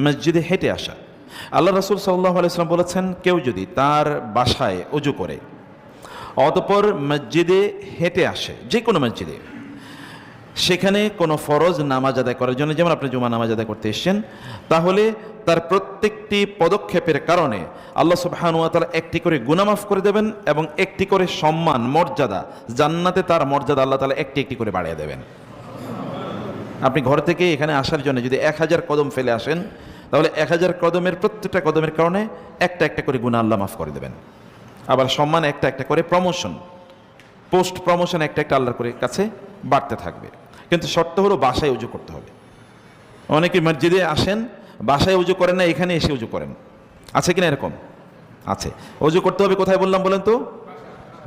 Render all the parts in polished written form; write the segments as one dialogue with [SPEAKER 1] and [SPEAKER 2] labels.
[SPEAKER 1] মসজিদে হেঁটে আসা। আল্লাহ রাসূল সাল্লাল্লাহু আলাইহি ওয়াসাল্লাম বলেছেন, কেউ যদি তার বাসায় ওযু করে অতঃপর মসজিদে হেঁটে আসে, যে কোনো মসজিদে, সেখানে কোনো ফরজ নামাজ আদায় করার জন্য, যেমন আপনি জুমা নামাজ আদায় করতে এসেছেন, তাহলে তার প্রত্যেকটি পদক্ষেপের কারণে আল্লাহ সুবহানাহু ওয়া তাআলা একটি করে গুনাহ মাফ করে দেবেন এবং একটি করে সম্মান, মর্যাদা, জান্নাতে তার মর্যাদা আল্লাহ তাআলা একটি একটি করে বাড়িয়ে দেবেন। আপনি ঘর থেকে এখানে আসার জন্য যদি 1000 কদম ফেলে আসেন, তাহলে 1000 কদমের প্রত্যেকটা কদমের কারণে একটা একটা করে গুনাহ আল্লাহ মাফ করে দেবেন। আবার সম্মান একটা একটা করে, প্রমোশন, পোস্ট প্রমোশন একটা একটা আল্লাহর করে কাছে বাড়তে থাকবে। কিন্তু শর্ত হলো বাসায় উজু করতে হবে। অনেকে মসজিদে আসেন, বাসায় উজু করেন না, এখানে এসে উজু করেন। আছে কিনা এরকম? আছে। উজু করতে হবে কোথায় বললাম বলেন তো?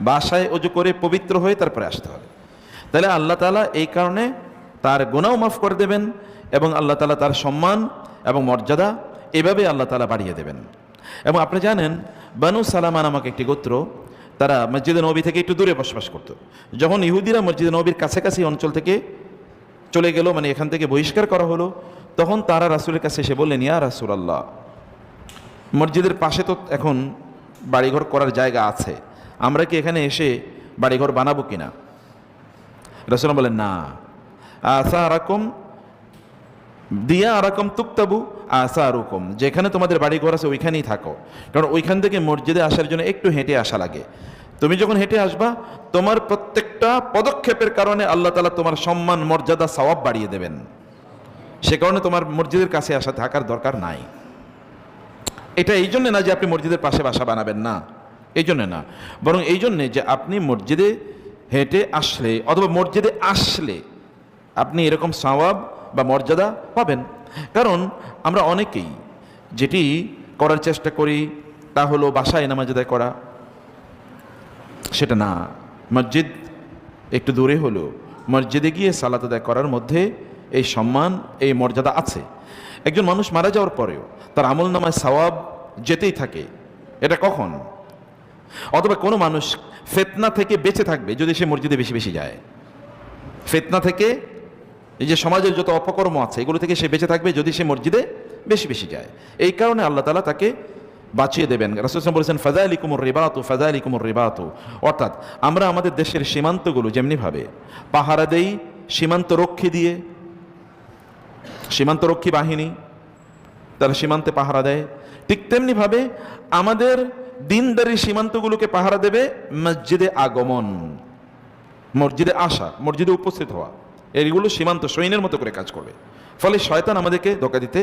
[SPEAKER 1] বাসায় উজু করে পবিত্র হয়ে তারপরে আসতে হবে। তাহলে আল্লাহ তাআলা এই কারণে তার গুনাহ মাফ করে দেবেন এবং আল্লাহ তাআলা তার সম্মান এবং মর্যাদা এভাবে আল্লাহ তাআলা বাড়িয়ে দেবেন। এবং আপনি জানেন, বানু সালামা নামক একটি গোত্র, তারা মসজিদে নবী থেকে একটু দূরে বসবাস করত। যখন ইহুদিরা মসজিদে নবীর কাছাকাছি অঞ্চল থেকে চলে গেল, মানে এখান থেকে বহিষ্কার করা হলো, তখন তারা রাসূলের কাছে এসে বললেন, ইয়া রাসূলুল্লাহ, মসজিদের পাশে তো এখন বাড়িঘর করার জায়গা আছে, আমরা কি এখানে এসে বাড়িঘর বানাবো কিনা? রাসূল বলেন, না, আসারাকুম দিয়ারাকুম তুকতাবু আসারুকুম, যেখানে তোমাদের বাড়িঘর আছে ওইখানেই থাকো, কারণ ওইখান থেকে মসজিদে আসার জন্য একটু হেঁটে আসা লাগে। তুমি যখন হেঁটে আসবা, তোমার প্রত্যেকটা পদক্ষেপের কারণে আল্লাহ তাআলা তোমার সম্মান, মর্যাদা, সওয়াব বাড়িয়ে দেবেন। সে কারণে তোমার মসজিদের কাছে আসা থাকার দরকার নাই। এটা এই জন্য না যে আপনি মসজিদের পাশে বাসা বানাবেন, না, এই জন্য না, বরং এই জন্যে যে আপনি মসজিদে হেঁটে আসলে অথবা মসজিদে আসলে আপনি এরকম সওয়াব বা মর্যাদা পাবেন। কারণ আমরা অনেকেই যেটি করার চেষ্টা করি তা হলো বাসায় নামাজ আদায় করা, সেটা না। মসজিদ একটু দূরে হলো, মসজিদে গিয়ে সালাত আদায় করার মধ্যে এই সম্মান, এই মর্যাদা আছে। একজন মানুষ মারা যাওয়ার পরেও তার আমল নামায় সওয়াব যেতেই থাকে। এটা কখন? অথবা কোনো মানুষ ফিতনা থেকে বেঁচে থাকবে যদি সে মসজিদে বেশি বেশি যায়। ফিতনা থেকে, এই যে সমাজের যত অপকর্ম আছে, এগুলো থেকে সে বেঁচে থাকবে যদি সে মসজিদে বেশি বেশি যায়। এই কারণে আল্লাহ তাআলা তাকে বাঁচিয়ে দেবেন। রাসূল সাল্লাল্লাহু আলাইহি ওয়াসাল্লাম বলেছেন, ফাযালিকুমুর রিবাতু ফাযালিকুমুর রিবাতু। অর্থাৎ আমরা আমাদের দেশের সীমান্তগুলো যেমনিভাবে পাহারা দেই সীমান্ত রক্ষী দিয়ে, সীমান্তরক্ষী বাহিনী তারা সীমান্তে পাহারা দেয়, ঠিক তেমনিভাবে আমাদের দিনদারি সীমান্তগুলোকে পাহারা দেবে মসজিদে আগমন, মসজিদে আসা, মসজিদে উপস্থিত হওয়া। এগুলো সীমান্ত সৈন্যের মতো করে কাজ করবে। ফলে শয়তান আমাদেরকে ধোঁকা দিতে